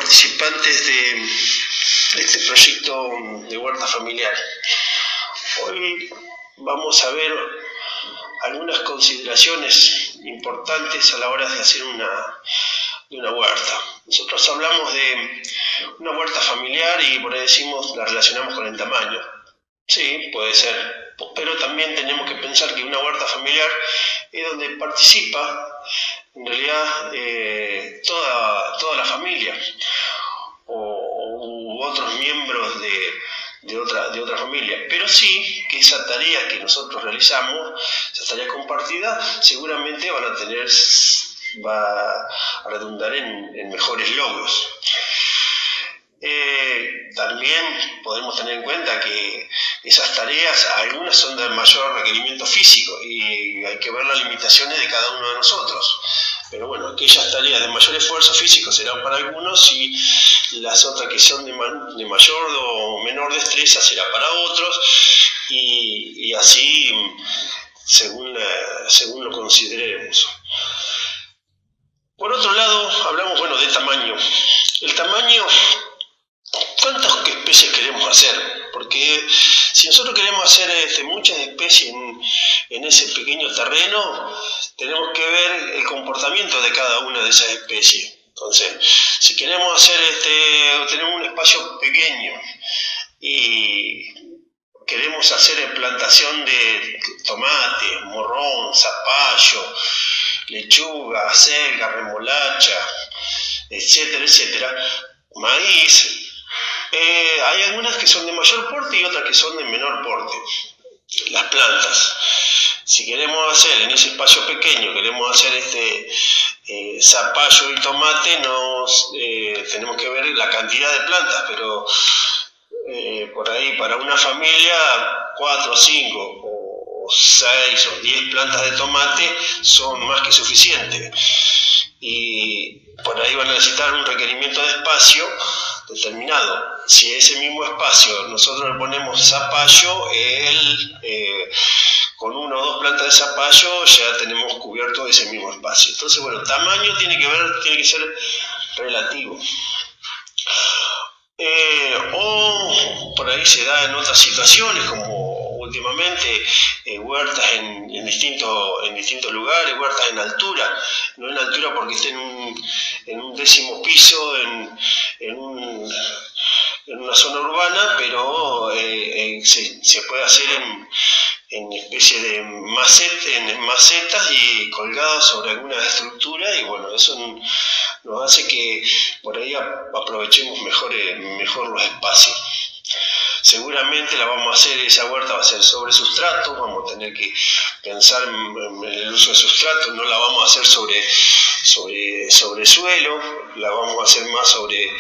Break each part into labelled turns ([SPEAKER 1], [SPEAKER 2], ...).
[SPEAKER 1] participantes de este proyecto de huerta familiar. Hoy vamos a ver algunas consideraciones importantes a la hora de hacer una huerta. Nosotros hablamos de una huerta familiar y por ahí decimos, la relacionamos con el tamaño. Sí, puede ser, pero también tenemos que pensar que una huerta familiar es donde participa en realidad toda la familia u otros miembros de otra familia, pero sí que esa tarea que nosotros realizamos, esa tarea compartida, seguramente va a redundar en mejores logros. También podemos tener en cuenta que esas tareas, algunas son de mayor requerimiento físico y hay que ver las limitaciones de cada uno de nosotros. Pero bueno, aquellas tareas de mayor esfuerzo físico serán para algunos y las otras que son de mayor o menor destreza será para otros y así según lo consideremos. Por otro lado, hablamos de tamaño. El tamaño, ¿cuántas especies queremos hacer? Porque si nosotros queremos hacer muchas especies en ese pequeño terreno, tenemos que ver el comportamiento de cada una de esas especies. Entonces, si queremos hacer tenemos un espacio pequeño y queremos hacer plantación de tomate, morrón, zapallo, lechuga, acelga, remolacha, etcétera, etcétera, maíz, hay algunas que son de mayor porte y otras que son de menor porte. Las plantas, si queremos hacer en ese espacio pequeño, queremos hacer zapallo y tomate, tenemos que ver la cantidad de plantas, pero por ahí para una familia 4, 5 o 6 o 10 plantas de tomate son más que suficientes y por ahí van a necesitar un requerimiento de espacio determinado. Si ese mismo espacio nosotros le ponemos zapallo, con 1 o 2 plantas de zapallo ya tenemos cubierto ese mismo espacio. Entonces, tamaño tiene que ser relativo. O por ahí se da en otras situaciones, como últimamente huertas en distintos lugares, huertas en altura, no en altura porque esté en un 10º piso, en una zona urbana, pero se puede hacer en especie de macetas y colgadas sobre alguna estructura y eso nos hace que por ahí aprovechemos mejor los espacios. Seguramente esa huerta va a ser sobre sustrato, vamos a tener que pensar en el uso de sustrato, no la vamos a hacer sobre suelo, la vamos a hacer más sobre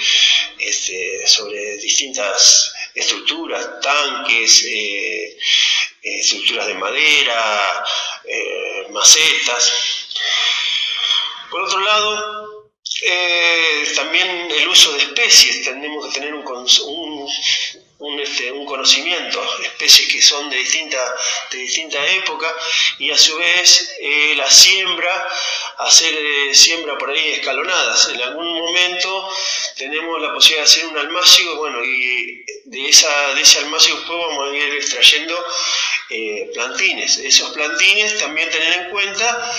[SPEAKER 1] distintas estructuras, tanques, estructuras de madera, macetas. Por otro lado, también el uso de especies, tenemos que tener un conocimiento, especies que son de distinta época y a su vez la siembra, hacer siembra por ahí escalonadas. En algún momento tenemos la posibilidad de hacer un almácigo, y de ese almácigo después vamos a ir extrayendo plantines. Esos plantines también tener en cuenta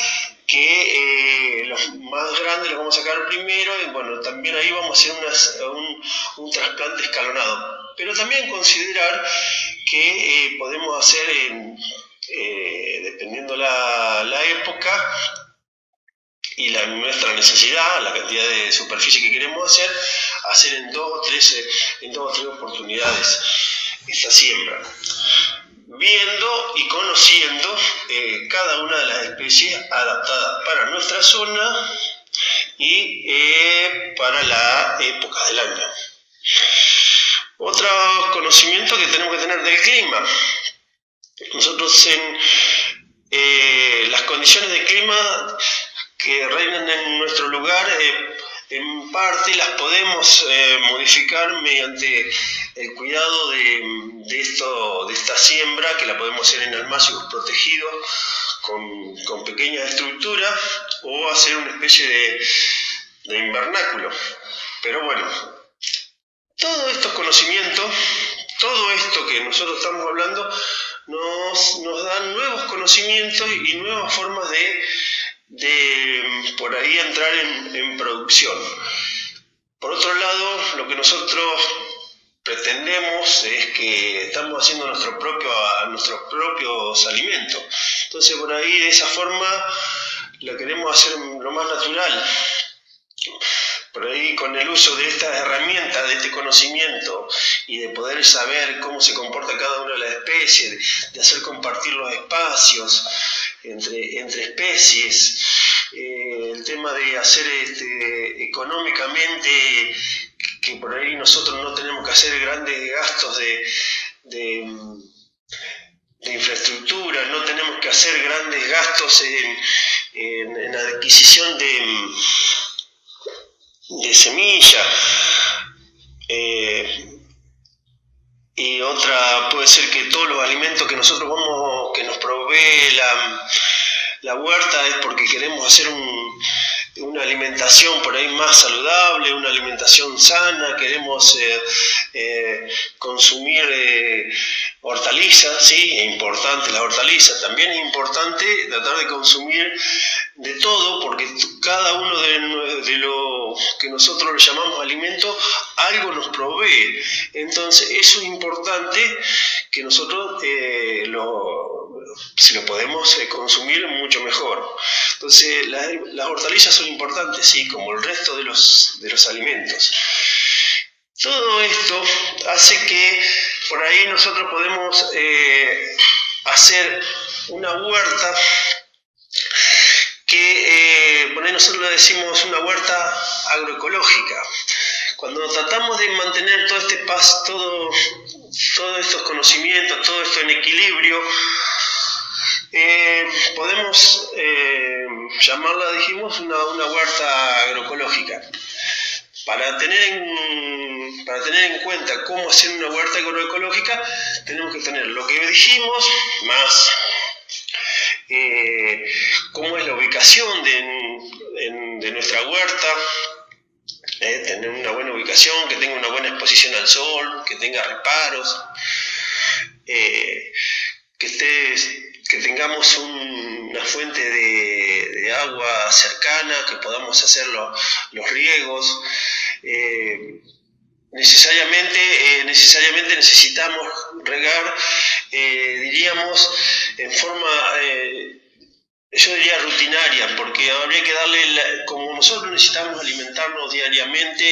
[SPEAKER 1] que los más grandes los vamos a sacar primero y también ahí vamos a hacer un trasplante escalonado. Pero también considerar que podemos hacer, dependiendo la época y nuestra necesidad, la cantidad de superficie que queremos hacer en 2 o 3 oportunidades esta siembra, viendo y conociendo cada una de las especies adaptadas para nuestra zona y para la época del año. Otro conocimiento que tenemos que tener del clima. Nosotros en las condiciones de clima que reinan en nuestro lugar, en parte las podemos modificar mediante el cuidado de esta siembra, que la podemos hacer en almácigos protegidos con pequeñas estructuras, o hacer una especie de invernáculo. Pero bueno, todos estos conocimientos, todo esto que nosotros estamos hablando, nos dan nuevos conocimientos y nuevas formas de por ahí entrar en producción. Por otro lado, lo que nosotros pretendemos es que estamos haciendo nuestros propios alimentos. Entonces, por ahí, de esa forma, lo queremos hacer lo más natural. Por ahí, con el uso de estas herramientas, de este conocimiento y de poder saber cómo se comporta cada una de las especies, de hacer compartir los espacios entre especies, el tema de hacer económicamente, que por ahí nosotros no tenemos que hacer grandes gastos de infraestructura, no tenemos que hacer grandes gastos en adquisición de semilla, y otra puede ser que todos los alimentos que que nos provee la huerta es porque queremos hacer una alimentación por ahí más saludable, una alimentación sana, queremos consumir hortalizas, sí, es importante las hortalizas, también es importante tratar de consumir de todo, porque cada uno de lo que nosotros le llamamos alimento, algo nos provee. Entonces eso es importante que nosotros si lo podemos consumir mucho mejor. Entonces las hortalizas son importantes, sí, como el resto de los alimentos. Todo esto hace que por ahí nosotros podemos hacer una huerta que por ahí nosotros le decimos una huerta agroecológica. Cuando tratamos de mantener todos estos conocimientos, todo esto en equilibrio, podemos llamarla, dijimos, una huerta agroecológica. Para tener en cuenta cómo hacer una huerta agroecológica, tenemos que tener lo que dijimos, más cómo es la ubicación de nuestra huerta, tener una buena ubicación, que tenga una buena exposición al sol, que tenga reparos, que tengamos una fuente de agua cercana, que podamos hacer los riegos. Necesariamente necesitamos regar, diríamos, en forma, yo diría rutinaria, porque habría que darle, como nosotros necesitamos alimentarnos diariamente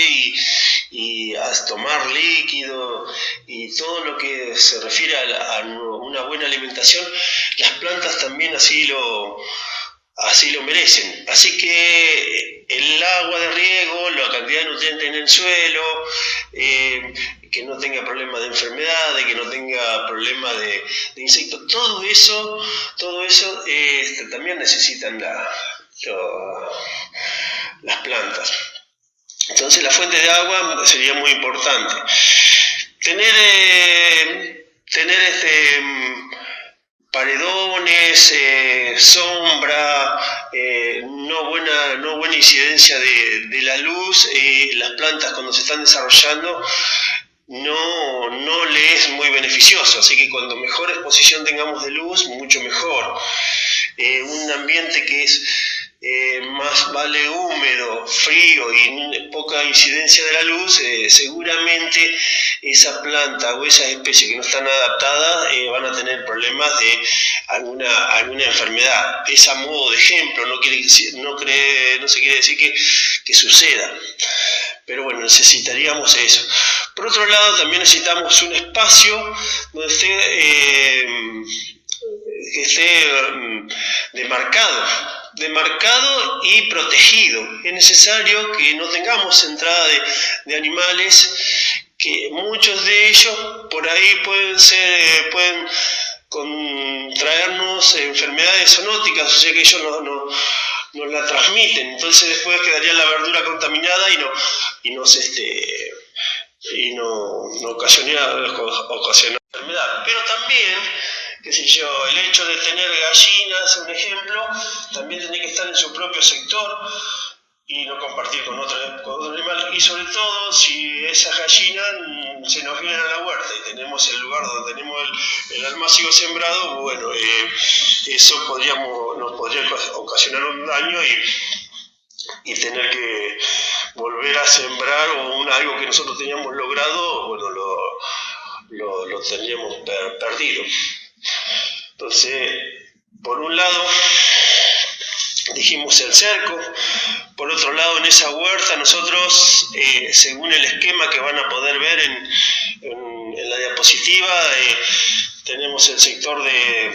[SPEAKER 1] y a tomar líquido y todo lo que se refiere a una buena alimentación, las plantas también así lo merecen. Así que el agua de riego, la cantidad de nutrientes en el suelo, que no tenga problemas de enfermedades, que no tenga problemas de insectos, todo eso también necesitan las plantas. Entonces la fuente de agua sería muy importante. Tener paredones, sombra, no buena incidencia de la luz, las plantas cuando se están desarrollando no le es muy beneficioso, así que cuanto mejor exposición tengamos de luz, mucho mejor. Un ambiente que es más vale húmedo, frío y poca incidencia de la luz, seguramente esa planta o esas especies que no están adaptadas van a tener problemas de alguna enfermedad. Es a modo de ejemplo, no se quiere decir que suceda, pero bueno, necesitaríamos eso. Por otro lado, también necesitamos un espacio donde esté demarcado y protegido. Es necesario que no tengamos entrada de animales, que muchos de ellos por ahí pueden contraernos enfermedades zoonóticas, o sea que ellos nos la transmiten. Entonces después quedaría la verdura contaminada y no ocasiona enfermedad. Pero también, qué sé yo, el hecho de tener gallinas, un ejemplo, también tiene que estar en su propio sector, y no compartir con otro animal, y sobre todo si esas gallinas se nos vienen a la huerta y tenemos el lugar donde tenemos el almácigo sembrado, bueno, eso nos podría ocasionar un daño y tener que volver a sembrar algo que nosotros teníamos logrado, bueno, lo tendríamos perdido. Entonces, por un lado dijimos el cerco, por otro lado en esa huerta nosotros, según el esquema que van a poder ver en la diapositiva, tenemos el sector de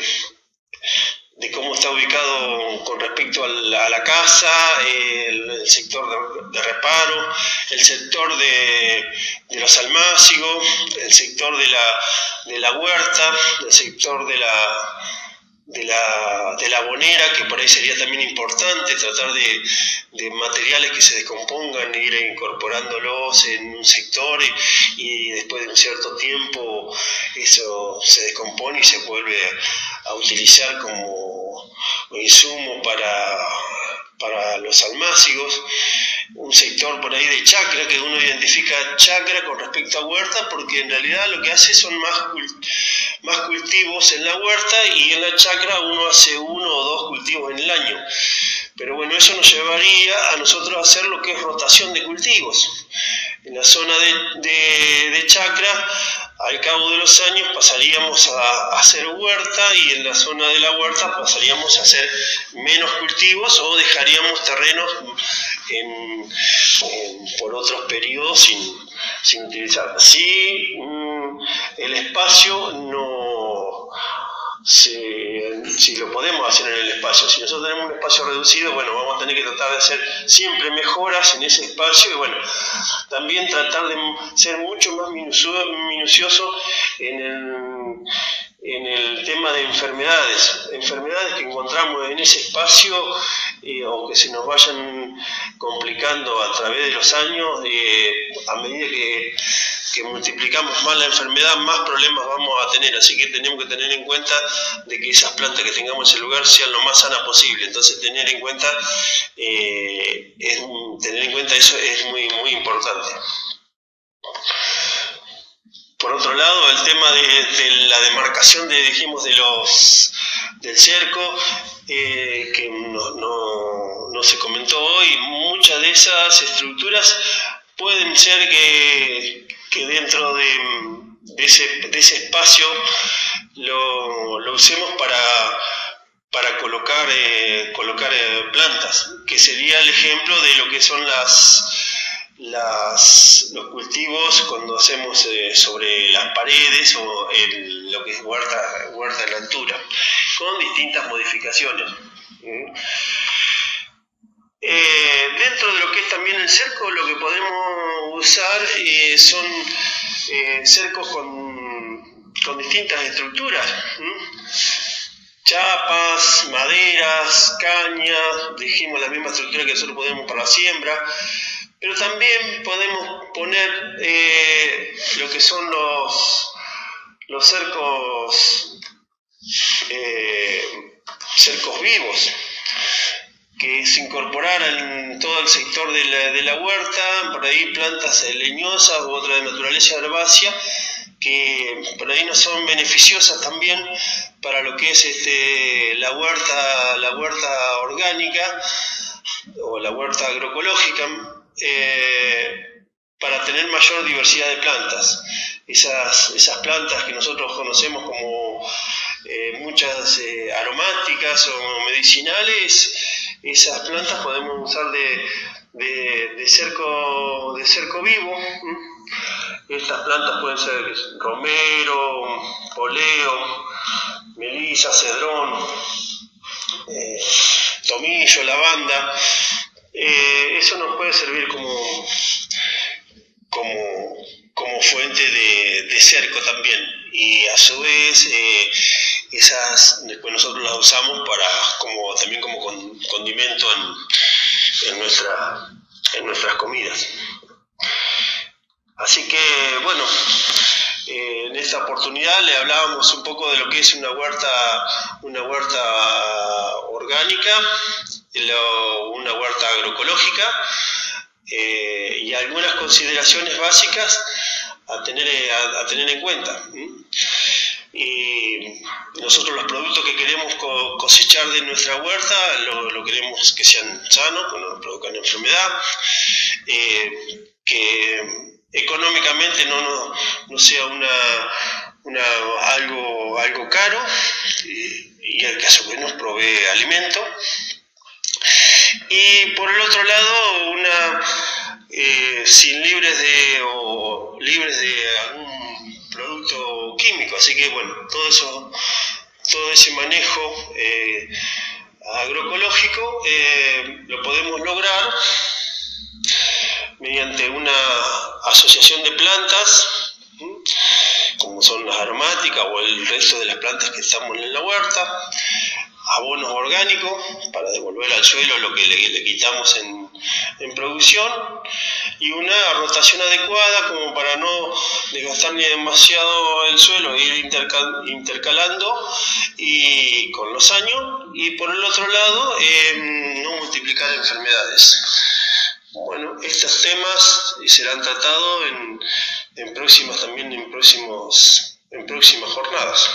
[SPEAKER 1] cómo está ubicado con respecto a la casa, el sector de reparo, el sector de los almácigos, el sector de la huerta, el sector de la bonera, que por ahí sería también importante tratar de materiales que se descompongan, ir incorporándolos en un sector y después de un cierto tiempo eso se descompone y se vuelve a utilizar como insumo para los almácigos. Un sector por ahí de chacra, que uno identifica chacra con respecto a huerta, porque en realidad lo que hace son más cultivos en la huerta, y en la chacra uno hace 1 o 2 cultivos en el año. Pero bueno, eso nos llevaría a nosotros a hacer lo que es rotación de cultivos. En la zona de chacra, al cabo de los años pasaríamos a hacer huerta, y en la zona de la huerta pasaríamos a hacer menos cultivos o dejaríamos terrenos por otros periodos sin utilizar. Si el espacio si lo podemos hacer en el espacio, si nosotros tenemos un espacio reducido, bueno, vamos a tener que tratar de hacer siempre mejoras en ese espacio, y bueno, también tratar de ser mucho más minucioso en el tema de enfermedades que encontramos en ese espacio, o que se nos vayan complicando a través de los años, a medida que multiplicamos más la enfermedad, más problemas vamos a tener. Así que tenemos que tener en cuenta de que esas plantas que tengamos en ese lugar sean lo más sanas posible. Entonces tener en cuenta eso es muy, muy importante. Por otro lado, el tema de la demarcación del cerco, que no se comentó hoy, muchas de esas estructuras pueden ser que dentro de ese espacio lo usemos para colocar plantas, que sería el ejemplo de lo que son los cultivos cuando hacemos sobre las paredes, o lo que es huerta en altura, con distintas modificaciones. Dentro de lo que es también el cerco, lo que podemos usar son cercos con distintas estructuras, chapas, maderas, caña. Dijimos la misma estructura que nosotros podemos para la siembra, pero también podemos poner lo que son los cercos vivos, que se incorporaran en todo el sector de la huerta, por ahí plantas leñosas u otras de naturaleza herbácea, que por ahí no son beneficiosas también para lo que es la huerta orgánica o la huerta agroecológica, para tener mayor diversidad de plantas. Esas plantas que nosotros conocemos como muchas aromáticas o medicinales, esas plantas podemos usar de cerco vivo. Estas plantas pueden ser romero, poleo, melisa, cedrón, tomillo, lavanda. Eso nos puede servir como fuente de cerco también, y a su vez esas después nosotros las usamos también como condimento en nuestras comidas. Así que bueno, en esta oportunidad le hablábamos un poco de lo que es una huerta orgánica, una huerta agroecológica y algunas consideraciones básicas a tener en cuenta. Y nosotros los productos que queremos cosechar de nuestra huerta lo queremos que sean sanos, que no nos produzcan enfermedad, que económicamente no sea algo caro y al caso que nos provee alimento. Y por el otro lado, libres de algún producto químico. Así que bueno, todo ese manejo agroecológico lo podemos lograr mediante una asociación de plantas, como son las aromáticas o el resto de las plantas que estamos en la huerta, abonos orgánicos para devolver al suelo lo que le quitamos en producción, y una rotación adecuada como para no desgastar ni demasiado el suelo, ir intercalando y con los años, y por el otro lado no multiplicar enfermedades. Bueno, estos temas serán tratados en próximas jornadas.